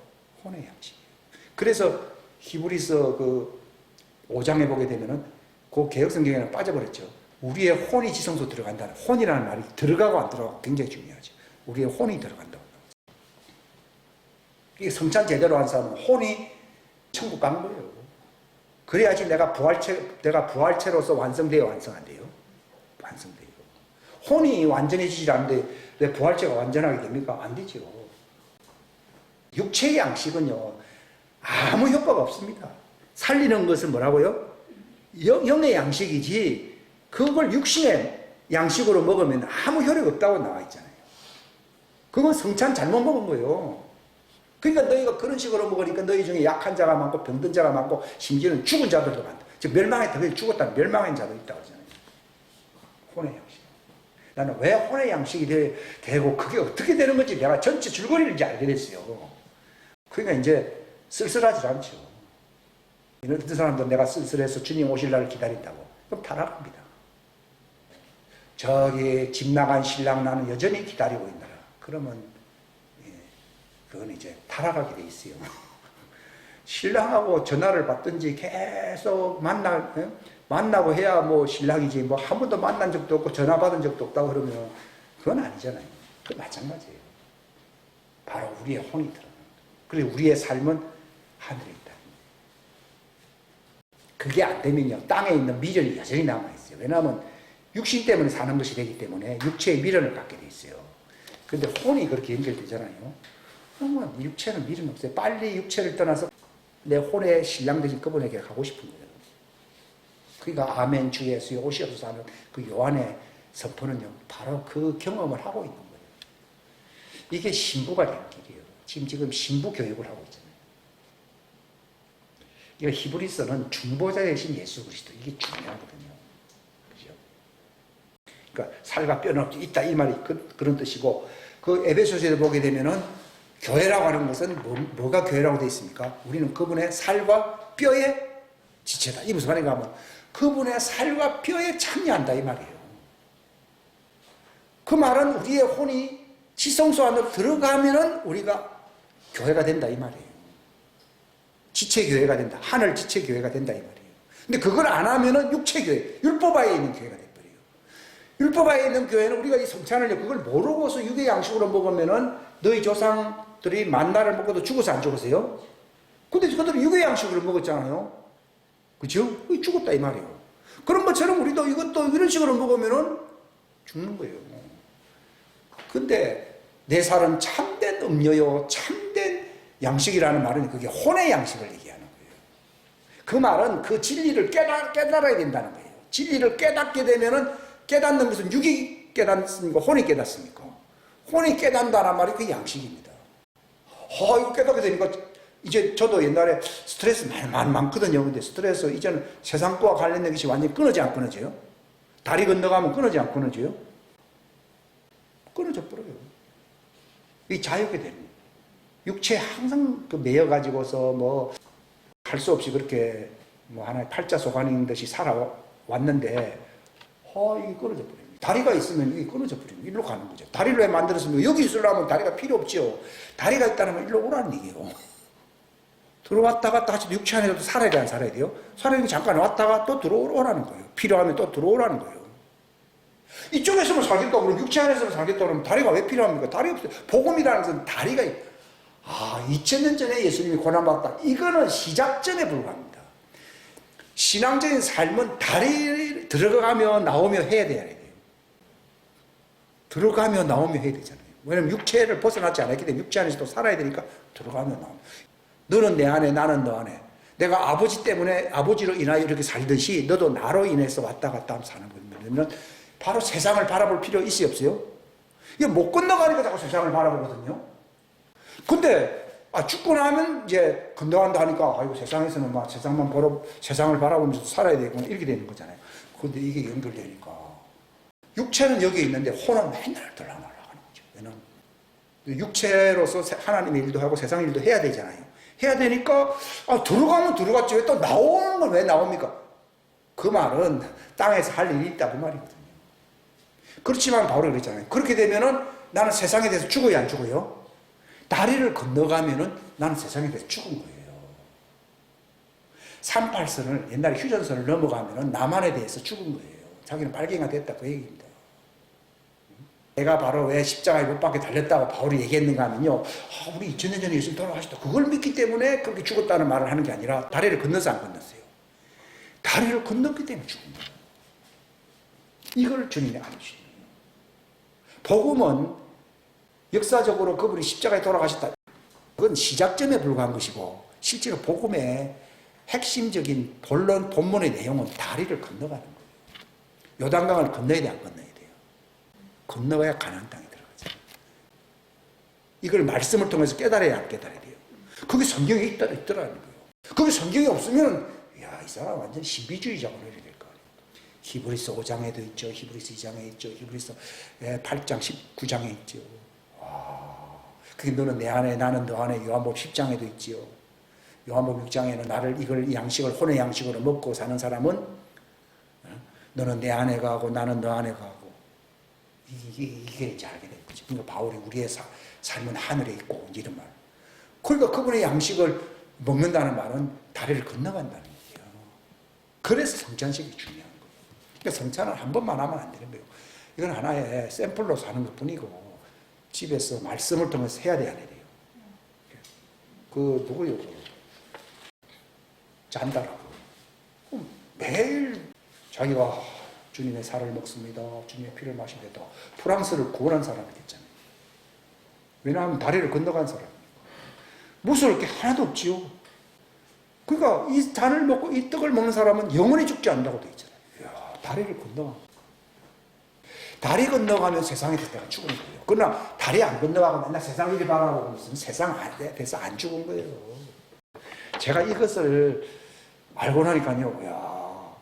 혼의 양식이에요. 그래서 히브리서 그 5장에 보게 되면은 그 개혁성경에는 빠져버렸죠. 우리의 혼이 지성소 들어간다는 혼이라는 말이 들어가고 안 들어가고 굉장히 중요하죠. 우리의 혼이 들어간다고. 이게 성찬 제대로 한 사람은 혼이 천국 가는 거예요. 그래야지 내가 부활체로서 완성돼요, 완성 안 돼요? 완성돼요. 혼이 완전해지지 않는데 내 부활체가 완전하게 됩니까? 안 되죠. 육체의 양식은요, 아무 효과가 없습니다. 살리는 것은 뭐라고요? 영의 양식이지, 그걸 육신의 양식으로 먹으면 아무 효력이 없다고 나와 있잖아요. 그건 성찬 잘못 먹은 거예요. 그러니까 너희가 그런 식으로 먹으니까 너희 중에 약한 자가 많고 병든 자가 많고 심지어는 죽은 자들도 많다. 즉 멸망했다. 그게 죽었다 멸망한 자도 있다고 하잖아요. 혼의 양식. 나는 왜 혼의 양식이 되고 그게 어떻게 되는 건지 내가 전체 줄거리를 이제 알게 됐어요. 그러니까 이제 쓸쓸하지 않죠. 이런 사람도 내가 쓸쓸해서 주님 오실 날을 기다린다고. 그럼 타락합니다. 저기 집 나간 신랑 나는 여전히 기다리고 있노라. 그러면 그건 이제 타락하게 돼 있어요. 신랑하고 전화를 받든지 계속 만나고 해야 뭐 신랑이지 뭐 한 번도 만난 적도 없고 전화 받은 적도 없다고 그러면 그건 아니잖아요. 그 마찬가지예요. 바로 우리의 혼이 들어가는 거예요. 그리고 우리의 삶은 하늘에 있다. 그게 안 되면요, 땅에 있는 미련이 여전히 남아있어요. 왜냐하면 육신 때문에 사는 것이 되기 때문에 육체의 미련을 갖게 돼 있어요. 그런데 혼이 그렇게 연결되잖아요. 그러면 육체는 미련 없어요. 빨리 육체를 떠나서 내 혼의 신랑 되신 그분에게 가고 싶은 거예요. 그러니까 아멘 주 예수의 오시옵소서 하는 그 요한의 선포는요, 바로 그 경험을 하고 있는 거예요. 이게 신부가 되는 길이에요. 지금 신부 교육을 하고 있잖아요. 이 히브리서는 중보자 되신 예수 그리스도, 이게 중요하거든요. 그죠? 그러니까 살과 뼈는 있다 이 말이 그런 뜻이고, 그 에베소서에 보게 되면은 교회라고 하는 것은 뭐가 교회라고 되어 있습니까? 우리는 그분의 살과 뼈의 지체다. 이 무슨 말인가 하면 그분의 살과 뼈에 참여한다 이 말이에요. 그 말은 우리의 혼이 지성소 안으로 들어가면은 우리가 교회가 된다 이 말이에요. 지체교회가 된다. 하늘 지체교회가 된다 이 말이에요. 근데 그걸 안 하면은 육체교회, 율법하에 있는 교회가 돼버려요. 율법하에 있는 교회는 우리가 이 성찬을 그걸 모르고서 육의 양식으로 먹으면은 너희 조상들이 만나를 먹고도 죽어서 안 죽으세요? 근데 그들은 육의 양식으로 먹었잖아요. 그죠? 죽었다 이 말이에요. 그런 것처럼 우리도 이것도 이런 식으로 먹으면은 죽는 거예요. 근데 내 살은 참된 음료요, 참된 양식이라는 말은 그게 혼의 양식을 얘기하는 거예요. 그 말은 그 진리를 깨달아야 된다는 거예요. 진리를 깨닫게 되면은 깨닫는 것은 육이 깨닫습니까? 혼이 깨닫습니까? 혼이 깨닫는다는 말이 그 양식입니다. 이거 깨닫게 되니까 이제 저도 옛날에 스트레스 많거든요. 근데 스트레스 이제는 세상 거와 관련된 것이 완전히 끊어지 안 끊어져요? 다리 건너가면 끊어지 안 끊어져요? 끊어져 버려요. 이 자유게 되는 거예요. 육체에 항상 그 매여가지고서 뭐 할 수 없이 그렇게 뭐 하나의 팔자소관인 듯이 살아왔는데, 이게 끊어져 버립니다. 다리가 있으면 이게 끊어져 버립니다. 일로 가는 거죠. 다리를 왜 만들었으면 여기 있으려면 다리가 필요 없죠. 다리가 있다면 일로 오라는 얘기예요. 들어왔다가 다시 육체 안에도 살아야 돼, 안 살아야 돼요? 살아야 돼. 잠깐 왔다가 또 들어오라는 거예요. 필요하면 또 들어오라는 거예요. 이쪽에서만 살겠다고 그러면, 육체 안에서만 살겠다고 그러면 다리가 왜 필요합니까? 다리 없어요. 복음이라는 것은 다리가, 2000년 전에 예수님이 고난받았다. 이거는 시작점에 불과합니다. 신앙적인 삶은 다리 들어가며 나오며 해야 돼요. 들어가며 나오며 해야 되잖아요. 왜냐면 육체를 벗어나지 않았기 때문에 육체 안에서 또 살아야 되니까 들어가며 나오며. 너는 내 안에, 나는 너 안에. 내가 아버지 때문에, 아버지로 인하여 이렇게 살듯이 너도 나로 인해서 왔다 갔다 하면 사는 거면 바로 세상을 바라볼 필요 있어요, 없어요? 이게 못 건너가니까 자꾸 세상을 바라보거든요. 근데 죽고 나면 이제 건너간다 하니까 아이고 세상에서는 막 세상을 바라보면서 살아야 되겠구나 이렇게 되는 거잖아요. 근데 이게 연결되니까 육체는 여기 있는데 혼은 맨날 들락날락 하는 거죠. 왜냐면 육체로서 하나님의 일도 하고 세상 일도 해야 되잖아요. 해야 되니까 들어가면 들어갔지 왜 또 나오는 건 왜 나옵니까? 그 말은 땅에서 할 일이 있다 그 말이거든요. 그렇지만 바울이 그랬잖아요. 그렇게 되면은 나는 세상에 대해서 죽어야 안 죽어요? 다리를 건너가면은 나는 세상에 대해서 죽은 거예요. 38선을 옛날에 휴전선을 넘어가면은 나만에 대해서 죽은 거예요. 자기는 발견가 됐다 그 얘기입니다. 내가 바로 왜 십자가에 못 박혀 달렸다고 바울이 얘기했는가 하면요. 우리 2000년 전에 예수님 돌아가셨다. 그걸 믿기 때문에 그렇게 죽었다는 말을 하는 게 아니라 다리를 건너서 안 건넜어요. 다리를 건넜기 때문에 죽은 거예요. 이걸 주님이 알려주시는 거예요. 복음은 역사적으로 그분이 십자가에 돌아가셨다. 그건 시작점에 불과한 것이고 실제로 복음의 핵심적인 본문의 내용은 다리를 건너가는 거예요. 요단강을 건너야 돼, 안 건너야 돼요? 건너가야 가나안 땅에 들어가죠. 이걸 말씀을 통해서 깨달아야 안 깨달아야 돼요. 그게 성경에 있더라는 거예요. 그게 성경이 없으면 이 사람 완전 신비주의자가 이렇게 될 거 아니에요. 히브리서 5장에도 있죠. 히브리서 2장에 있죠. 히브리서 8장 19장에 있죠. 그게 너는 내 안에 나는 너 안에 요한복음 10장에도 있지요. 요한복음 6장에는 이 양식을 혼의 양식으로 먹고 사는 사람은 너는 내 안에 가고 나는 너 안에 가고 이게 이제 알게 된 거죠. 그러니까 바울이 우리의 삶은 하늘에 있고 이런 말. 그러니까 그분의 양식을 먹는다는 말은 다리를 건너간다는 거예요. 그래서 성찬식이 중요한 거예요. 그러니까 성찬을 한 번만 하면 안 되는 거예요. 이건 하나의 샘플로서 하는 것뿐이고 집에서 말씀을 통해서 해야 돼야 돼요. 누구요? 잔다라고. 매일 자기가 주님의 살을 먹습니다. 주님의 피를 마십니다. 프랑스를 구원한 사람이겠잖아요. 왜냐하면 다리를 건너간 사람이니까. 무서울 게 하나도 없지요. 그러니까 이 잔을 먹고 이 떡을 먹는 사람은 영원히 죽지 않는다고 되어 있잖아요. 이야, 다리를 건너간 다리 건너가면 세상에 대해서 죽은 거예요. 그러나 다리 안 건너가고 맨날 세상 일이 바라보고 있으면 세상 대해서 안 죽은 거예요. 제가 이것을 알고 나니까요,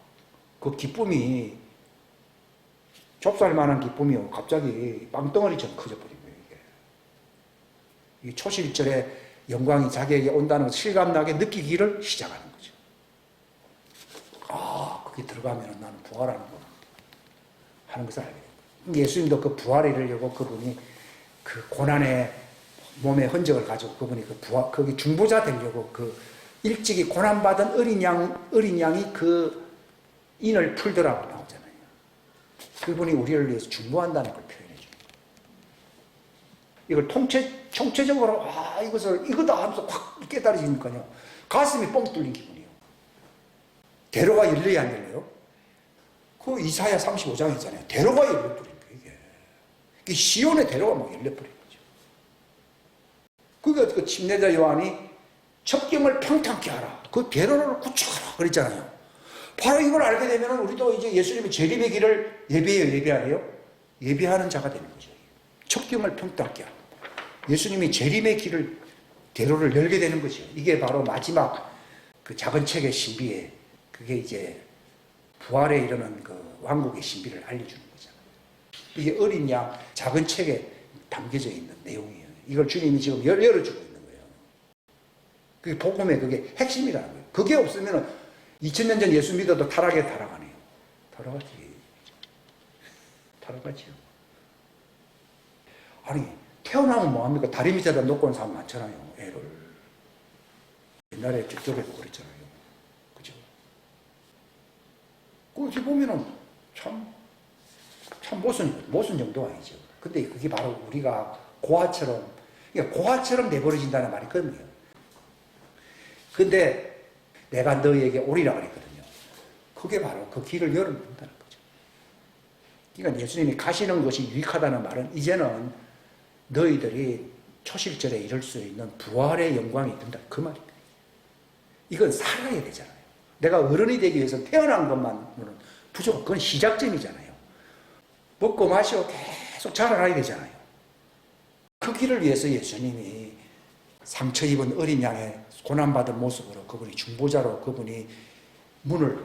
그 기쁨이 좁쌀만한 기쁨이요. 갑자기 빵덩어리처럼 커져버린 거예요, 이게. 이 초실절에 영광이 자기에게 온다는 것을 실감나게 느끼기를 시작하는 거죠. 그게 들어가면 나는 부활하는구나 하는 것을 알게 돼요. 예수님도 그 부활을 이루려고 그분이 그 고난의 몸의 흔적을 가지고 그분이 거기 중보자 되려고 그 일찍이 고난받은 어린 양이 그 인을 풀더라고 나오잖아요. 그분이 우리를 위해서 중보한다는 걸 표현해 줍니다. 이걸 총체적으로 이거다 하면서 확 깨달으시니까요. 가슴이 뻥 뚫린 기분이에요. 대로가 열려야 안 열려요? 그 이사야 35장에 있잖아요. 대로가 열려버린 거예요, 이게. 시온의 대로가 막 열려버린 거죠. 그러니까 그 침례자 요한이 첩경을 평탄케 하라. 그 대로를 구축하라. 그랬잖아요. 바로 이걸 알게 되면 우리도 이제 예수님의 재림의 길을 예배해요? 예배하는 자가 되는 거죠. 첩경을 평탄케 하라. 예수님이 재림의 길을, 대로를 열게 되는 거죠. 이게 바로 마지막 그 작은 책의 신비에, 그게 이제 부활에 이르는 그 왕국의 신비를 알려주는 거잖아요. 이게 어린 양 작은 책에 담겨져 있는 내용이에요. 이걸 주님이 지금 열어주고 있는 거예요. 그게 복음의 그게 핵심이라는 거예요. 그게 없으면 2000년 전 예수 믿어도 타락에 타락하네요. 타락하지요. 아니 태어나면 뭐합니까? 다리 밑에다 놓고 온 사람 많잖아요. 애를. 옛날에 저쪽에도 그랬잖아요. 그죠? 그렇게 보면은 참 모순 정도가 아니죠. 근데 그게 바로 우리가 고아처럼, 그러니까 고아처럼 내버려진다는 말이 그거예요. 근데 내가 너희에게 오리라 그랬거든요. 그게 바로 그 길을 열어놓는다는 거죠. 그러니까 예수님이 가시는 것이 유익하다는 말은 이제는 너희들이 초실절에 이룰 수 있는 부활의 영광이 된다. 그 말입니다. 이건 살아야 되잖아요. 내가 어른이 되기 위해서 태어난 것만으로는 부족한, 그건 시작점이잖아요. 먹고 마시고 계속 자라나야 되잖아요. 그 길을 위해서 예수님이 상처 입은 어린 양의 고난받은 모습으로 그분이 중보자로 그분이 문을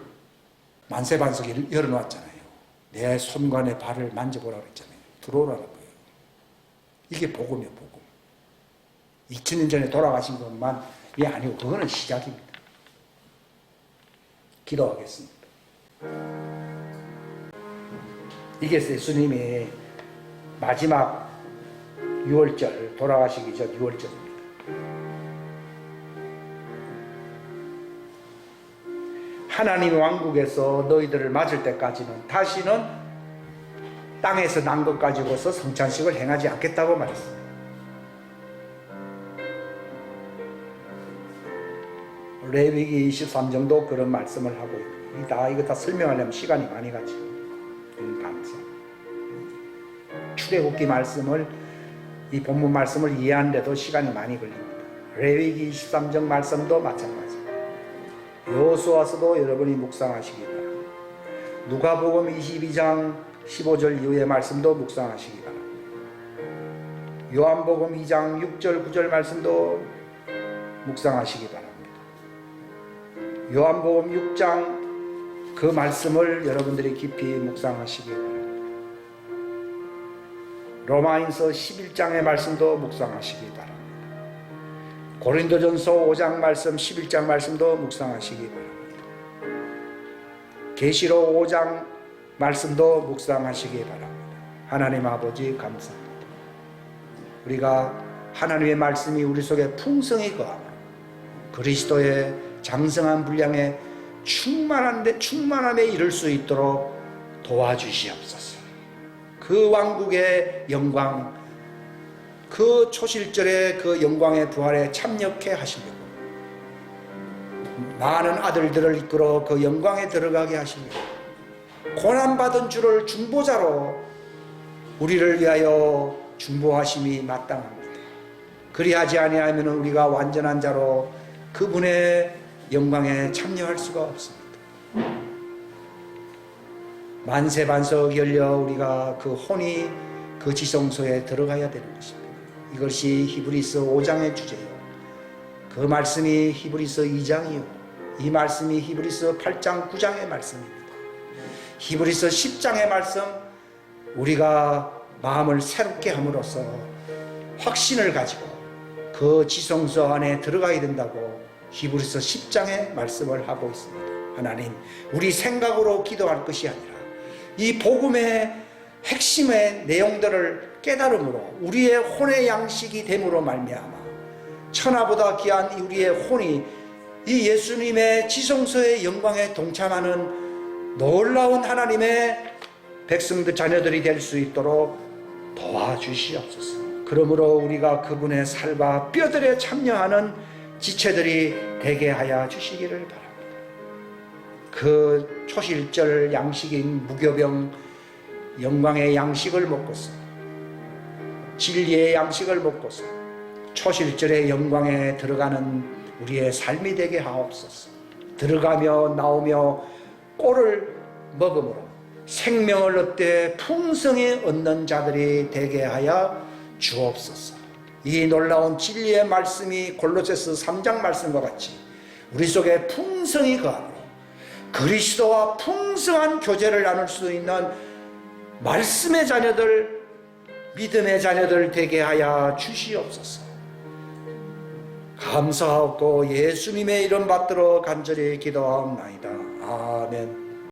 만세반석에 열어놓았잖아요. 내 손과 내 발을 만져보라고 했잖아요. 들어오라는 거예요. 이게 복음이에요, 복음. 2000년 전에 돌아가신 것만이 아니고 그거는 시작입니다. 기도하겠습니다. 이게 예수님이 마지막 6월절, 돌아가시기 전 6월절입니다. 하나님 왕국에서 너희들을 맞을 때까지는 다시는 땅에서 난 것 가지고서 성찬식을 행하지 않겠다고 말했습니다. 레위기 23장도 그런 말씀을 하고 있습니다. 이거 다 설명하려면 시간이 많이 가죠. 감사. 출애굽기 말씀을, 이 본문 말씀을 이해하는데도 시간이 많이 걸립니다. 레위기 23장 말씀도 마찬가지입니다. 여호수아서도 여러분이 묵상하시기 바랍니다. 누가복음 22장 15절 이후의 말씀도 묵상하시기 바랍니다. 요한복음 2장 6절 9절 말씀도 묵상하시기 바랍니다. 요한복음 6장 그 말씀을 여러분들이 깊이 묵상하시기 바랍니다. 로마인서 11장의 말씀도 묵상하시기 바랍니다. 고린도전서 5장 말씀 11장 말씀도 묵상하시기 바랍니다. 계시록 5장 말씀도 묵상하시기 바랍니다. 하나님 아버지 감사합니다. 우리가 하나님의 말씀이 우리 속에 풍성히 거하며 그리스도의 장성한 분량에 충만함에 이를 수 있도록 도와주시옵소서. 그 왕국의 영광, 그 초실절의 그 영광의 부활에 참여케 하시려고 많은 아들들을 이끌어 그 영광에 들어가게 하시려고 고난받은 주를 중보자로 우리를 위하여 중보하심이 마땅합니다. 그리하지 아니하면 우리가 완전한 자로 그분의 영광에 참여할 수가 없습니다. 만세반석 열려 우리가 그 혼이 그 지성소에 들어가야 되는 것입니다. 이것이 히브리서 5장의 주제요. 그 말씀이 히브리서 2장이요. 이 말씀이 히브리서 8장 9장의 말씀입니다. 히브리서 10장의 말씀, 우리가 마음을 새롭게 함으로써 확신을 가지고 그 지성소 안에 들어가야 된다고 히브리서 10장의 말씀을 하고 있습니다. 하나님, 우리 생각으로 기도할 것이 아니라 이 복음의 핵심의 내용들을 깨달음으로 우리의 혼의 양식이 됨으로 말미암아 천하보다 귀한 우리의 혼이 이 예수님의 지성소의 영광에 동참하는 놀라운 하나님의 백성들 자녀들이 될 수 있도록 도와주시옵소서. 그러므로 우리가 그분의 살과 뼈들에 참여하는 지체들이 되게 하여 주시기를 바랍니다. 그 초실절 양식인 무교병 영광의 양식을 먹고서 진리의 양식을 먹고서 초실절의 영광에 들어가는 우리의 삶이 되게 하옵소서. 들어가며 나오며 꼴을 먹음으로 생명을 얻되 풍성히 얻는 자들이 되게 하여 주옵소서. 이 놀라운 진리의 말씀이 골로새서 3장 말씀과 같이 우리 속에 풍성히 거하므로 그리스도와 풍성한 교제를 나눌 수 있는 말씀의 자녀들, 믿음의 자녀들 되게 하여 주시옵소서. 감사하고 예수님의 이름 받들어 간절히 기도하옵나이다. 아멘.